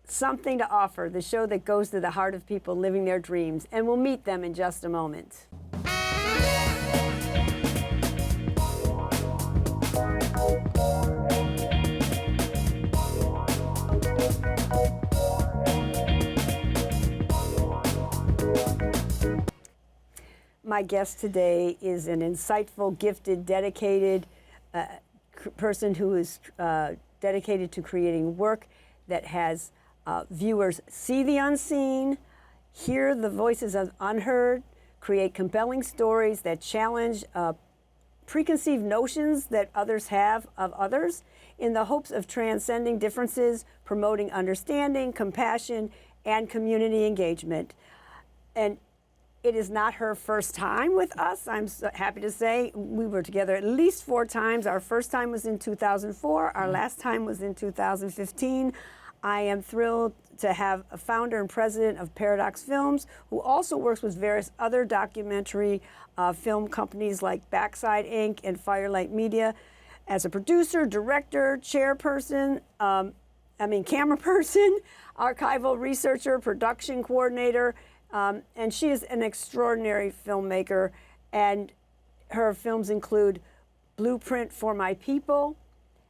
Something to Offer, the show that goes to the heart of people living their dreams. And we'll meet them in just a moment. My guest today is an insightful, gifted, dedicated person who is dedicated to creating work that has viewers see the unseen, hear the voices of unheard, create compelling stories that challenge preconceived notions that others have of others in the hopes of transcending differences, promoting understanding, compassion, and community engagement. And it is not her first time with us. I'm so happy to say we were together at least 4 times. Our first time was in 2004. Our last time was in 2015. I am thrilled to have a founder and president of Paradox Films, who also works with various other documentary film companies like Backside Inc. and Firelight Media as a producer, director, chairperson, camera person, archival researcher, production coordinator, and she is an extraordinary filmmaker, and her films include Blueprint for My People,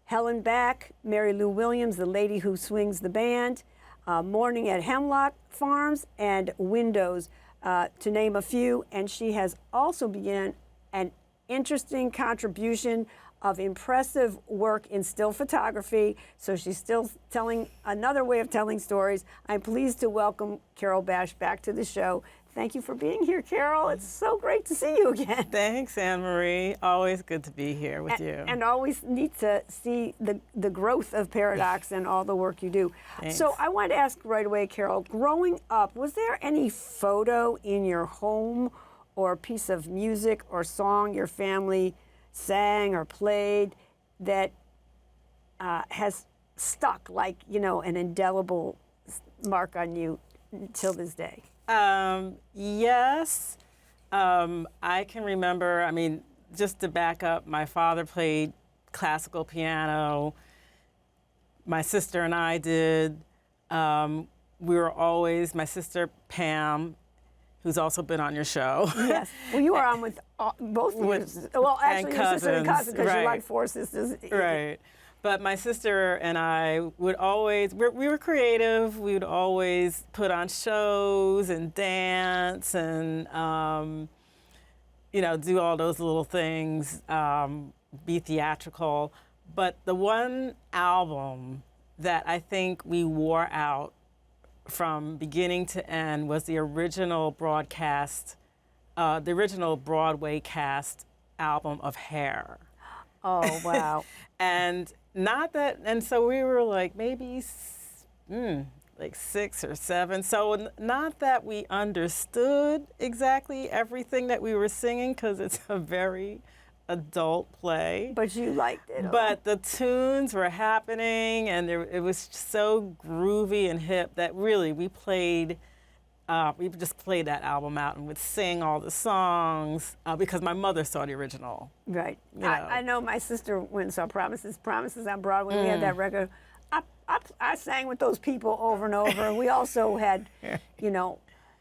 Helen Back, Mary Lou Williams, The Lady Who Swings the Band, Morning at Hemlock Farms, and Windows, to name a few. And she has also begun an interesting contribution of impressive work in still photography. So she's still telling another way of telling stories. I'm pleased to welcome Carol Bash back to the show. Thank you for being here, Carol. It's so great to see you again. Thanks, Anne-Marie. Always good to be here with you. And always neat to see the growth of Paradox and all the work you do. Thanks. So I wanted to ask right away, Carol, growing up, was there any photo in your home or piece of music or song your family sang or played that has stuck like, an indelible mark on you till this day? Yes. I can remember, just to back up, my father played classical piano. My sister and I did. We were always, my sister Pam, who's also been on your show. Yes. Well, you were on with both with, well, actually, your sister and cousin, because right. you're like 4 sisters. Right. But my sister and I would always, we were creative. We would always put on shows and dance and, do all those little things, be theatrical. But the one album that I think we wore out from beginning to end was the original broadcast, the original Broadway cast album of Hair. Oh, wow. And so we were like maybe like 6 or 7. So not that we understood exactly everything that we were singing, because it's a very adult play. But you liked it. But the tunes were happening, and it was so groovy and hip that really we just played that album out and would sing all the songs because my mother saw the original. Right. I know my sister went and saw Promises on Broadway. We had that record. I sang with those people over and over. We also had,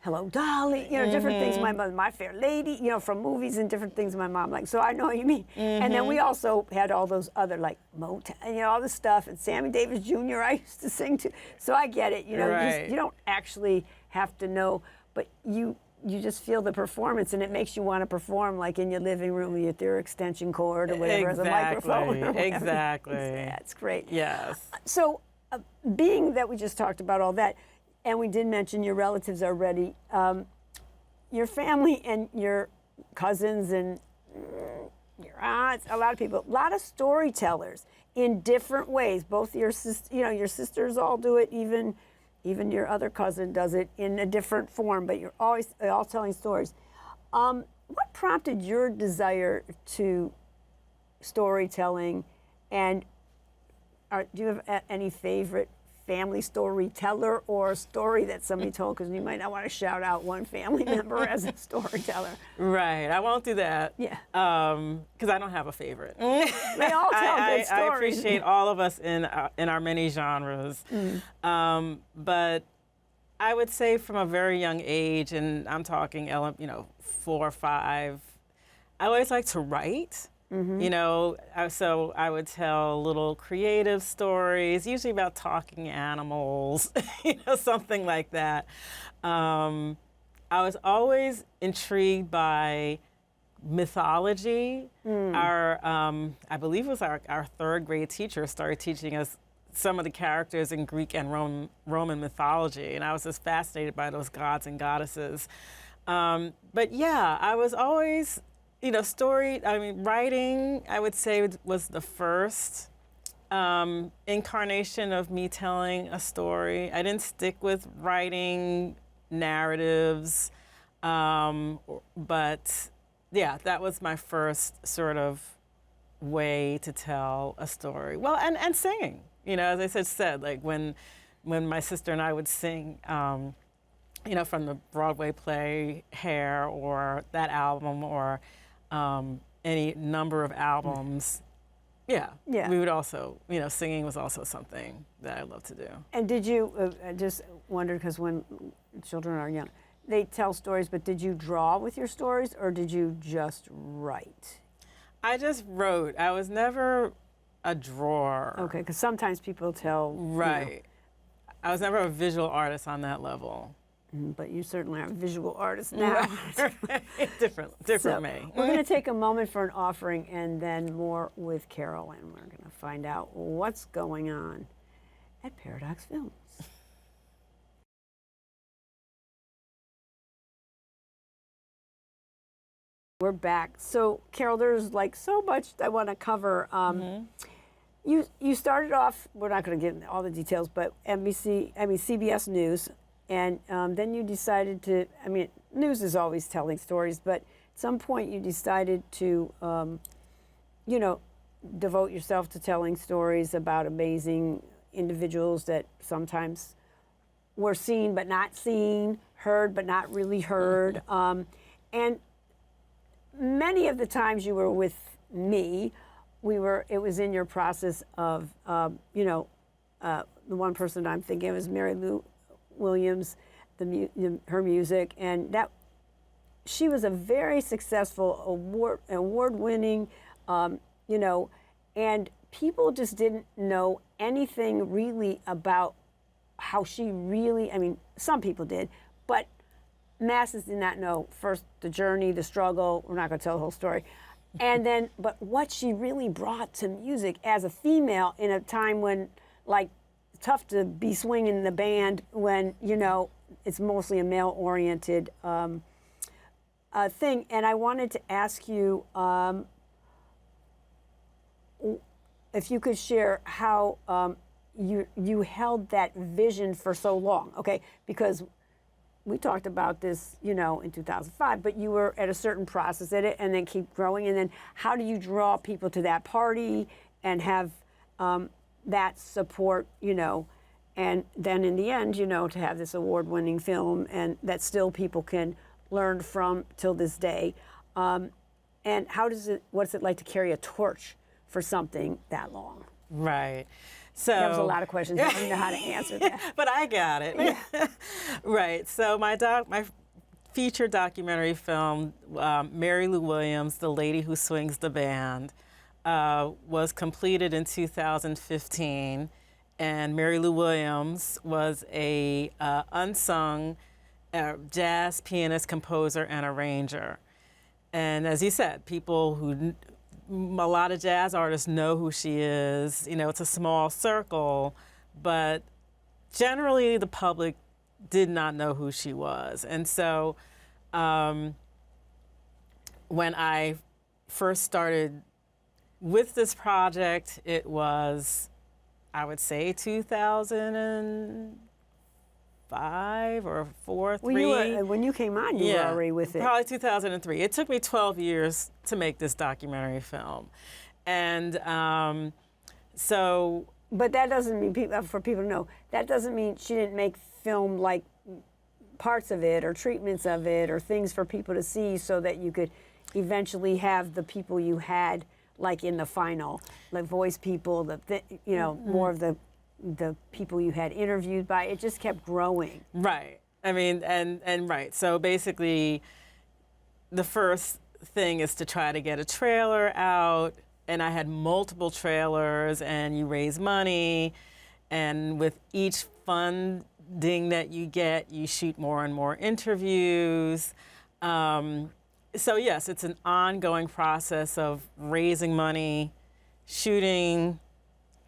Hello, Dolly, different things. My mother, My Fair Lady, from movies and different things my mom liked. So I know what you mean. And then we also had all those other, like, Motown, all this stuff. And Sammy Davis Jr. I used to sing to. So I get it. Right. You don't actually have to know, but you just feel the performance, and it makes you want to perform, like in your living room with your extension cord or whatever, as a microphone or whatever. Exactly. Yeah, it's great. Yes. So being that we just talked about all that, and we did mention your relatives already, your family and your cousins and your aunts, a lot of people, a lot of storytellers in different ways. Both your your sisters all do it, even your other cousin does it in a different form, but you're always all telling stories. What prompted your desire to storytelling, and do you have any favorite family storyteller or a story that somebody told? Because you might not want to shout out one family member as a storyteller. Right. I won't do that. Yeah. Because I don't have a favorite. They all tell good stories. I appreciate all of us in our many genres. But I would say from a very young age, and I'm talking, 4 or 5, I always like to write. So I would tell little creative stories, usually about talking animals, something like that. I was always intrigued by mythology. I believe it was our 3rd grade teacher started teaching us some of the characters in Greek and Roman mythology, and I was just fascinated by those gods and goddesses. But yeah, I was always, writing, I would say, was the first incarnation of me telling a story. I didn't stick with writing narratives, but yeah, that was my first sort of way to tell a story. Well, and singing. As I said, like when my sister and I would sing, from the Broadway play Hair or that album or any number of albums, yeah, we would also, singing was also something that I love to do. And did you, I just wondered, because when children are young, they tell stories, but did you draw with your stories or did you just write? I just wrote. I was never a drawer. Okay, because sometimes people tell. Right. I was never a visual artist on that level. But you certainly are a visual artist now. different So, me. We're going to take a moment for an offering and then more with Carol, and we're going to find out what's going on at Paradox Films. We're back. So, Carol, there's like so much I want to cover. You started off, we're not going to get into all the details, but CBS News, and then you decided to, news is always telling stories, but at some point you decided to, devote yourself to telling stories about amazing individuals that sometimes were seen but not seen, heard but not really heard. And many of the times you were with me, it was in your process of, the one person I'm thinking of is Mary Lou Williams, her music, and that she was a very successful award-winning, and people just didn't know anything really about how she really, some people did, but masses did not know first the journey, the struggle. We're not going to tell the whole story. And then, but what she really brought to music as a female in a time when, like, it's tough to be swinging the band when, it's mostly a male-oriented thing. And I wanted to ask you if you could share how you held that vision for so long, okay? Because we talked about this, in 2005, but you were at a certain process at it and then keep growing. And then how do you draw people to that party and have that support, and then in the end, to have this award-winning film and that still people can learn from till this day. And what's it like to carry a torch for something that long? Right. So that was a lot of questions. I don't know how to answer that. But I got it. Yeah. Right. So my feature documentary film, Mary Lou Williams, The Lady Who Swings the Band, was completed in 2015. And Mary Lou Williams was a unsung jazz pianist, composer, and arranger. And as you said, a lot of jazz artists know who she is. It's a small circle, but generally the public did not know who she was. And so when I first started with this project, it was, I would say, 2005 or 4, 3. When you came on, you were already with it. Probably 2003. It took me 12 years to make this documentary film. And so But that doesn't mean for people to know. That doesn't mean she didn't make film like parts of it or treatments of it or things for people to see so that you could eventually have the people you had like in the final, like voice people, more of the people you had interviewed by. It just kept growing. Right. I mean, and right. So basically, the first thing is to try to get a trailer out, and I had multiple trailers, and you raise money, and with each funding that you get, you shoot more and more interviews. So yes, it's an ongoing process of raising money, shooting,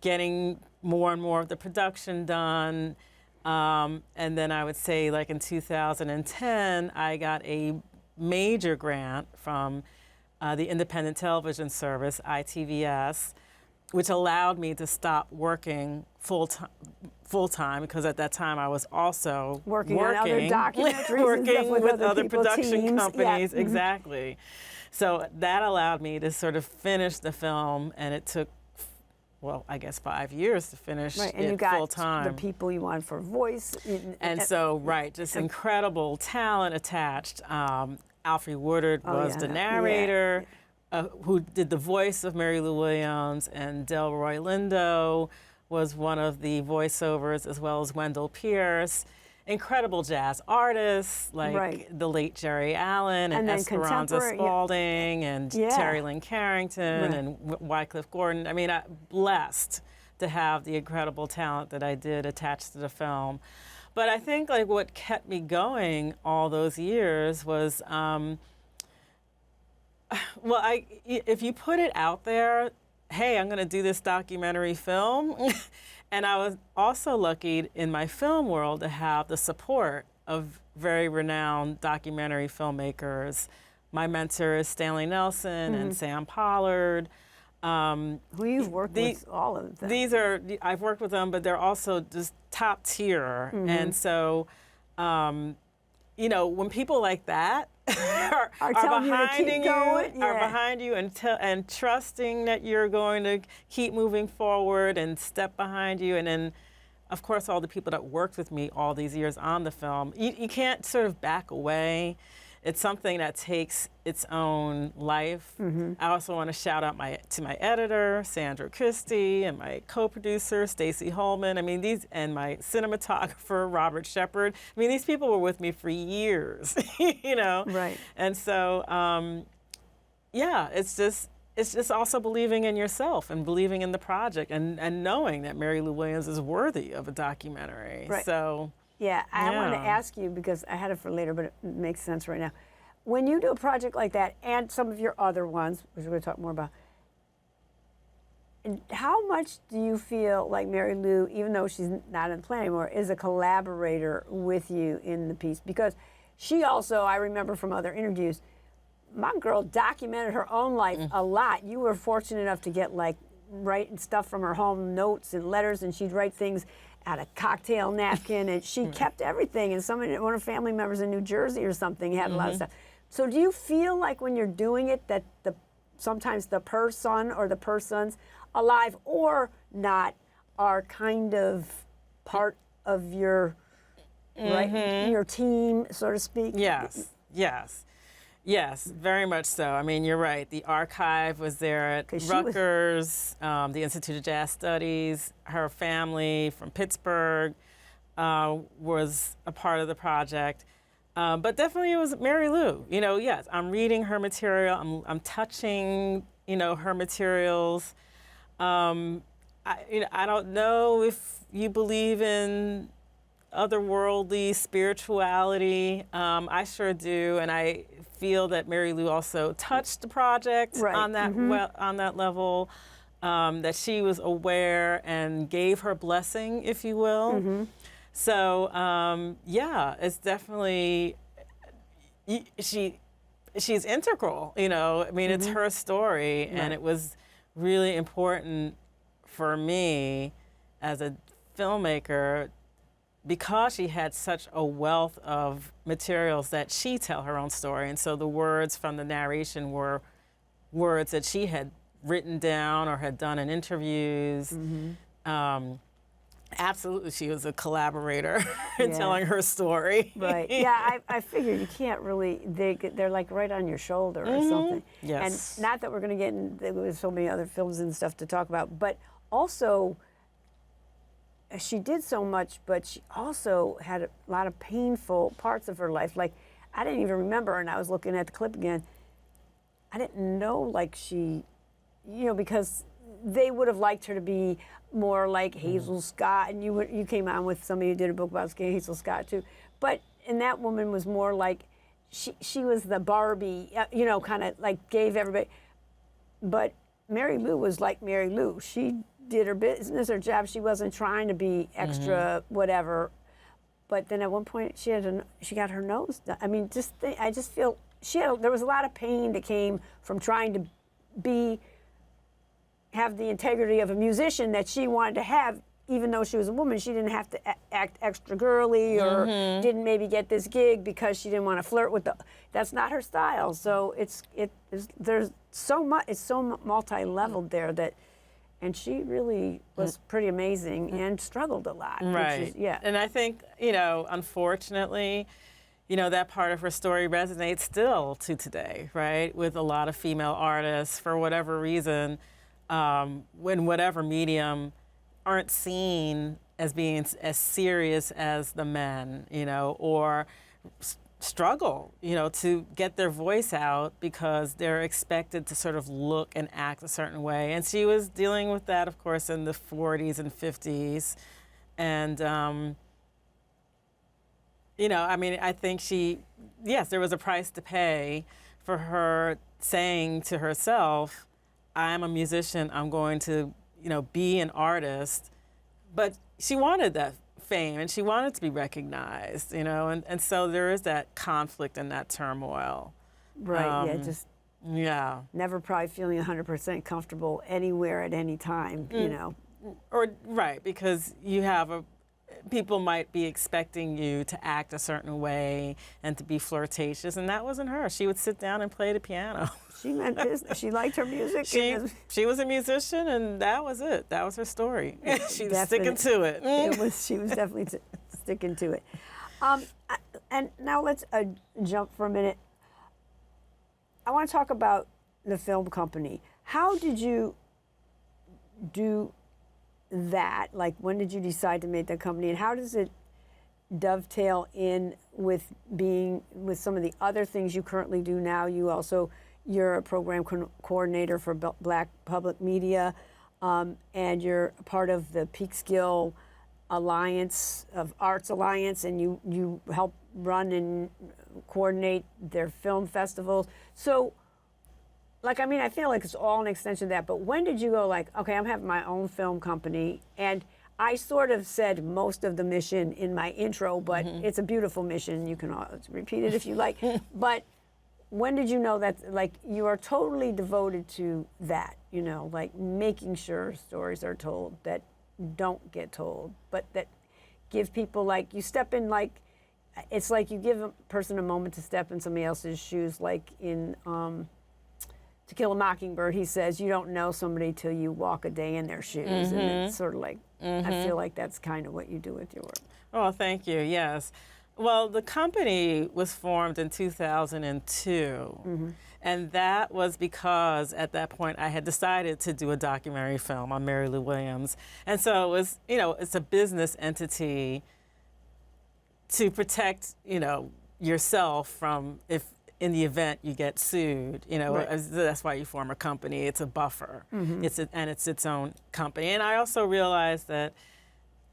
getting more and more of the production done. And then I would say, like in 2010, I got a major grant from the independent television service, ITVS, which allowed me to stop working full time because at that time I was also working on other documentaries working with other people, production teams. companies. Yeah. Exactly. So that allowed me to sort of finish the film, and it took, well, I guess 5 years to finish right. And it you got full time. the people you wanted for voice. And so, right, just incredible talent attached. Alfre Woodard was the narrator, who did the voice of Mary Lou Williams, and Delroy Lindo was one of the voiceovers, as well as Wendell Pierce. Incredible jazz artists like the late Jerry Allen and Esperanza Spalding and Terry Lynn Carrington and Wycliffe Gordon. I mean, I'm blessed to have the incredible talent that I did attached to the film. But I think like what kept me going all those years was, if you put it out there, hey, I'm going to do this documentary film. And I was also lucky in my film world to have the support of very renowned documentary filmmakers. My mentor is Stanley Nelson and Sam Pollard. Who you've worked with, all of them. I've worked with them, but they're also just top tier. And so, when people like that are behind you and trusting that you're going to keep moving forward and step behind you, and then, of course, all the people that worked with me all these years on the film, you can't sort of back away. It's something that takes its own life. I also want to shout out to my editor, Sandra Christie, and my co-producer, Stacy Holman. I mean, and my cinematographer, Robert Shepard. I mean, these people were with me for years, Right. And so, it's just also believing in yourself and believing in the project and knowing that Mary Lou Williams is worthy of a documentary. Right. So. Yeah, I want to ask you, because I had it for later, but it makes sense right now. When you do a project like that, and some of your other ones, which we're going to talk more about, how much do you feel like Mary Lou, even though she's not in the plan anymore, is a collaborator with you in the piece? Because she also, I remember from other interviews, my girl documented her own life a lot. You were fortunate enough to get writing stuff from her home, notes and letters, and she'd write things at a cocktail napkin, and she kept everything. And one of her family members in New Jersey or something had a lot of stuff. So do you feel like when you're doing it that sometimes the person or the persons, alive or not, are kind of part of your your team, so to speak? Yes, very much so. I mean, you're right. The archive was there at Rutgers, the Institute of Jazz Studies. Her family from Pittsburgh was a part of the project. But definitely it was Mary Lou. Yes, I'm reading her material. I'm touching, her materials. I don't know if you believe in otherworldly spirituality. I sure do, and I feel that Mary Lou also touched the project on that on that level, that she was aware and gave her blessing, if you will. So it's definitely she's integral. I mean, it's her story, and it was really important for me as a filmmaker, because she had such a wealth of materials, that she tell her own story. And so the words from the narration were words that she had written down or had done in interviews. Absolutely, she was a collaborator in Yeah. telling her story. Right. Yeah, I figured you can't really, they're like right on your shoulder or something. Yes. And not that we're going to get in, there was so many other films and stuff to talk about, but also she did so much, but she also had a lot of painful parts of her life. Like, I didn't even remember, and I was looking at the clip again, I didn't know, like, she, because they would have liked her to be more like Hazel Scott, and you came on with somebody who did a book about Hazel Scott too. But and that woman was more like she was the Barbie, kind of like gave everybody. But Mary Lou was like Mary Lou. She did her business, her job. She wasn't trying to be extra whatever. But then at one point she got her nose done. I mean, I just feel there was a lot of pain that came from trying to have the integrity of a musician that she wanted to have, even though she was a woman. She didn't have to act extra girly or didn't maybe get this gig because she didn't want to flirt with that's not her style. So there's so much, it's so multi-leveled there and she really was pretty amazing and struggled a lot. Right. Yeah. And I think, unfortunately, that part of her story resonates still to today, right? With a lot of female artists, for whatever reason, in whatever medium, aren't seen as being as serious as the men, or struggle, to get their voice out because they're expected to sort of look and act a certain way. And she was dealing with that, of course, in the 40s and 50s. And, I think yes, there was a price to pay for her saying to herself, I am a musician, I'm going to, be an artist. But she wanted that fame and she wanted to be recognized, and so there is that conflict and that turmoil. Right, Yeah. Never probably feeling 100% comfortable anywhere at any time, Or, right, because you have people might be expecting you to act a certain way and to be flirtatious, and that wasn't her. She would sit down and play the piano. She meant business. She liked her music. She was a musician, and that was it. That was her story. She was sticking to it. She was definitely sticking to it. And now let's jump for a minute. I want to talk about the film company. How did you do that? Like, when did you decide to make that company, and how does it dovetail in with some of the other things you currently do now? You're a program coordinator for Black Public Media, and you're part of the Peekskill Arts Alliance, and you help run and coordinate their film festivals. So, I feel like it's all an extension of that, but when did you go okay, I'm having my own film company? And I sort of said most of the mission in my intro, but it's a beautiful mission. You can always repeat it if you like. But when did you know that, you are totally devoted to that, making sure stories are told that don't get told, but that give people, you step in, it's like you give a person a moment to step in somebody else's shoes, like in To Kill a Mockingbird, he says, you don't know somebody till you walk a day in their shoes. And it's sort of I feel like that's kind of what you do with your work. Oh, thank you, yes. Well, the company was formed in 2002, and that was because at that point I had decided to do a documentary film on Mary Lou Williams. And so it was, it's a business entity to protect, yourself from if in the event you get sued, Right. That's why you form a company. It's a buffer. It's its own company. And I also realized that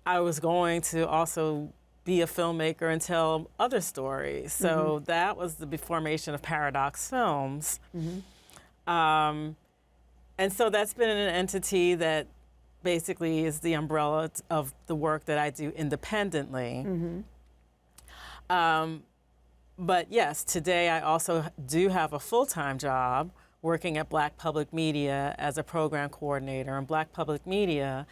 I was going to also be a filmmaker and tell other stories. So that was the formation of Paradox Films. And so that's been an entity that basically is the umbrella of the work that I do independently. But yes, today I also do have a full-time job working at Black Public Media as a program coordinator. And Black Public Media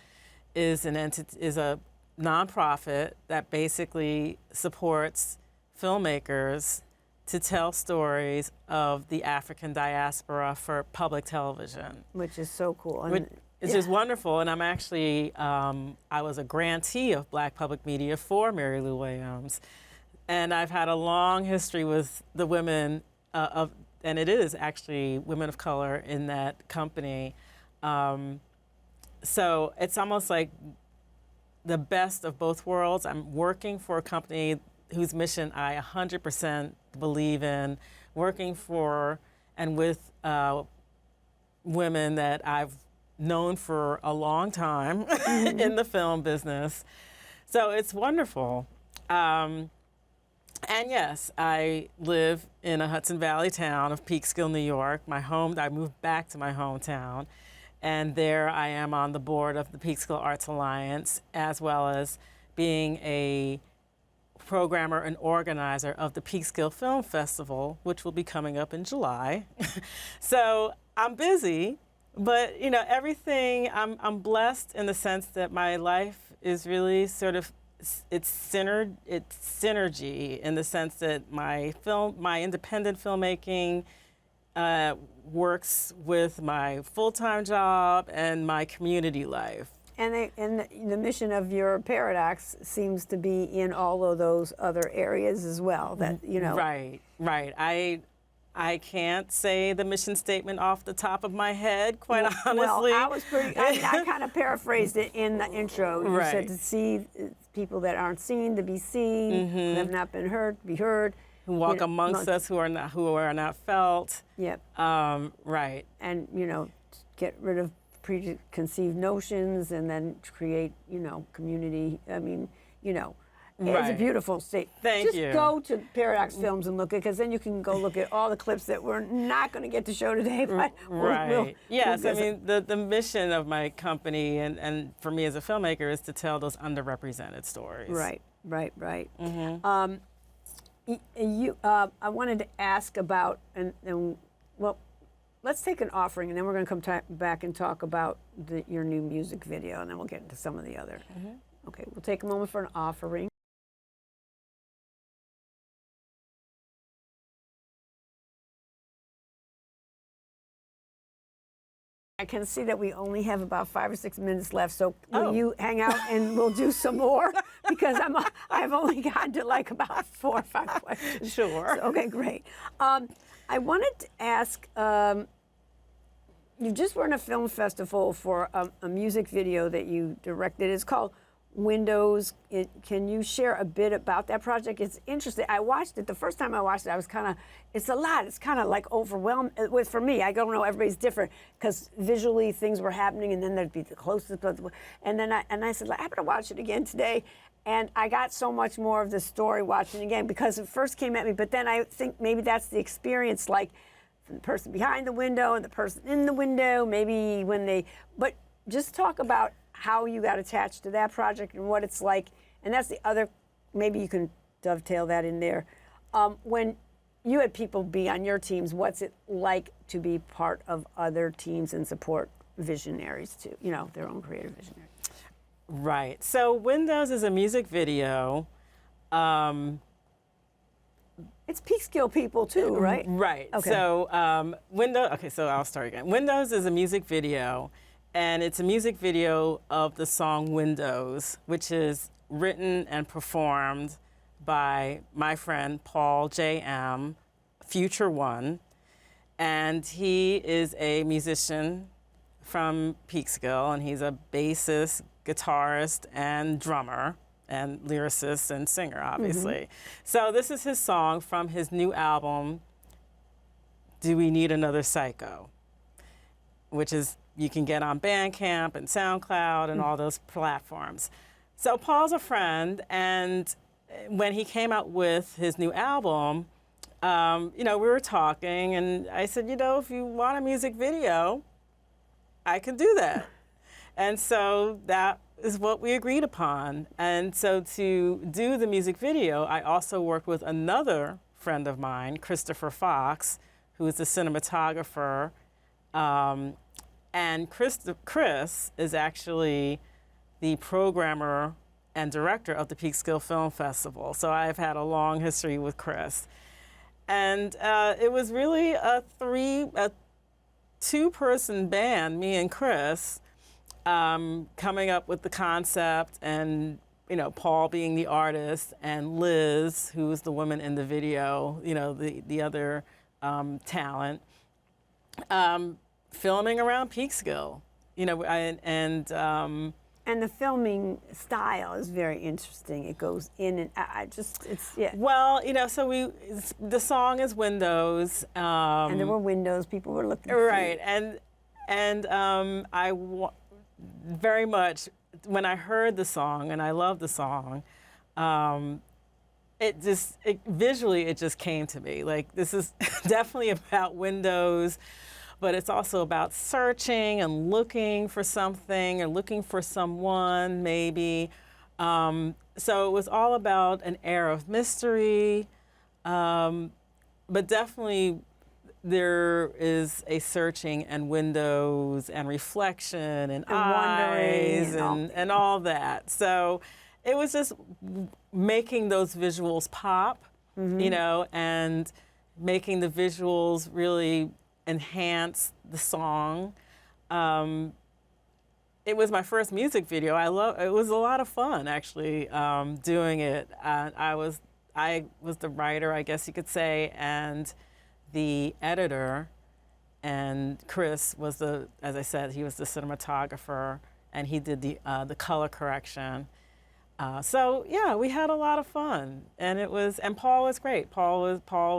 is a nonprofit that basically supports filmmakers to tell stories of the African diaspora for public television. Which is so cool. And It's just wonderful. And I'm actually, I was a grantee of Black Public Media for Mary Lou Williams. And I've had a long history with the women and it is actually women of color in that company. So it's almost like the best of both worlds. I'm working for a company whose mission I 100% believe in, working for and with women that I've known for a long time in the film business. So it's wonderful. And yes, I live in a Hudson Valley town of Peekskill, New York. I moved back to my hometown. And there I am on the board of the Peekskill Arts Alliance, as well as being a programmer and organizer of the Peekskill Film Festival, which will be coming up in July. So I'm busy, but everything, I'm blessed in the sense that my life is really sort of, it's synergy in the sense that my independent filmmaking works with my full-time job and my community life. And the mission of your paradox seems to be in all of those other areas as well. That Right. I can't say the mission statement off the top of my head, quite honestly. Well, I kind of paraphrased it in the intro. You said to see people that aren't seen, to be seen, who have not been heard, to be heard. Who walk amongst us, who are not felt. Yep. Right. And get rid of preconceived notions, and then create community. I mean, it's a beautiful state. Thank you. Just go to Paradox Films and look at, because then you can go look at all the clips that we're not going to get to show today. But Yes, I mean, the mission of my company and for me as a filmmaker is to tell those underrepresented stories. Right. I wanted to ask about, let's take an offering, and then we're going to come back and talk about your new music video, and then we'll get into some of the other. Okay, we'll take a moment for an offering. I can see that we only have about 5 or 6 minutes left, so will you hang out and we'll do some more? Because I've only gotten to like about 4 or 5 questions. Sure. So, okay, great. I wanted to ask, you just were in a film festival for a music video that you directed. It's called Windows. Can you share a bit about that project? It's interesting. I watched it. The first time I watched it, I was it's a lot. It's kind of like overwhelmed. For me, I don't know, everybody's different, because visually things were happening, and then there'd be the closest. And then I said, I better watch it again today. And I got so much more of the story watching again, because it first came at me, but then I think maybe that's the experience, like from the person behind the window and the person in the window, maybe but just talk about how you got attached to that project and what it's like. And that's the other, maybe you can dovetail that in there. When you had people be on your teams, what's it like to be part of other teams and support visionaries too, their own creative visionaries? Right. So Windows is a music video. It's Peekskill people too, right? Right. Okay. So so I'll start again. Windows is a music video, and it's a music video of the song Windows, which is written and performed by my friend Paul J.M., Future One. And he is a musician from Peekskill, and he's a bassist, guitarist, and drummer, and lyricist and singer, obviously. So this is his song from his new album, Do We Need Another Psycho? Which is, you can get on Bandcamp and SoundCloud and all those platforms. So Paul's a friend, and when he came out with his new album, we were talking, and I said, if you want a music video, I can do that. And so that is what we agreed upon. And so to do the music video, I also worked with another friend of mine, Christopher Fox, who is the cinematographer. And Chris is actually the programmer and director of the Peekskill Film Festival. So I've had a long history with Chris. And it was really a two-person band, me and Chris, coming up with the concept, and Paul being the artist, and Liz, who was the woman in the video, the other talent, filming around Peekskill, And the filming style is very interesting. It goes in and yeah. Well, so the song is Windows. And there were windows. People were looking. Right, and very much when I heard the song, and I love the song, visually it just came to me. Like, this is definitely about windows, but it's also about searching and looking for something or looking for someone, maybe. So it was all about an air of mystery, but definitely there is a searching and windows and reflection and eyes and all that. So it was just making those visuals pop, and making the visuals really enhance the song. It was my first music video. It was a lot of fun, actually, doing it. I was the writer, I guess you could say, and the editor, and Chris was as I said, he was the cinematographer, and he did the color correction. So yeah, we had a lot of fun, and Paul was great. Paul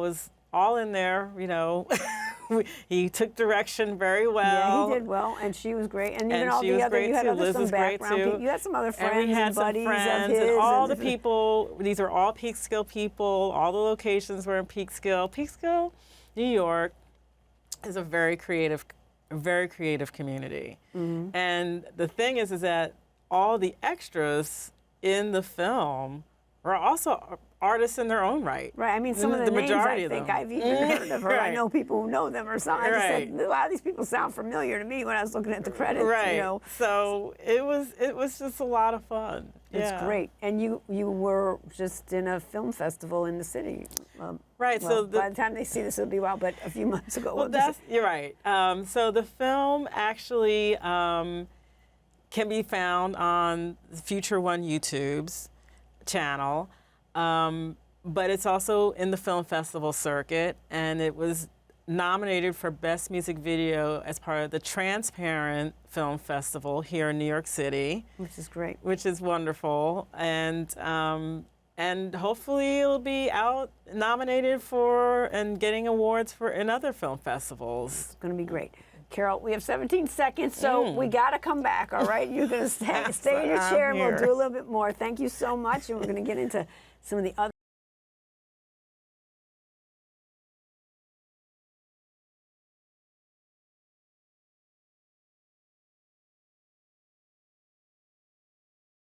was all in there, He took direction very well. Yeah, he did well, and she was great. And even all the other, you had some background people. You had some other friends and buddies of his. And all the people, these are all Peekskill people. All the locations were in Peekskill. Peekskill, New York, is a very creative community. Mm-hmm. And the thing is that all the extras in the film were also artists in their own right. Right. I mean, some of the names I think I've even heard of her. Right. I know people who know them or something. Right. I just said, a lot of these people sound familiar to me when I was looking at the credits. Right. So it was just a lot of fun. It's great. And you were just in a film festival in the city. Right. Well, so by the time they see this, it'll be a while. But a few months ago. Well, you're right. So the film actually can be found on Future One YouTube's channel. But it's also in the film festival circuit, and it was nominated for Best Music Video as part of the Transparent Film Festival here in New York City. Which is great. Which is wonderful. And hopefully it'll be nominated for and getting awards in other film festivals. It's going to be great. Carol, we have 17 seconds, so we got to come back, all right? You're going to stay in your chair, and we'll do a little bit more. Thank you so much, and we're going to get into some of the other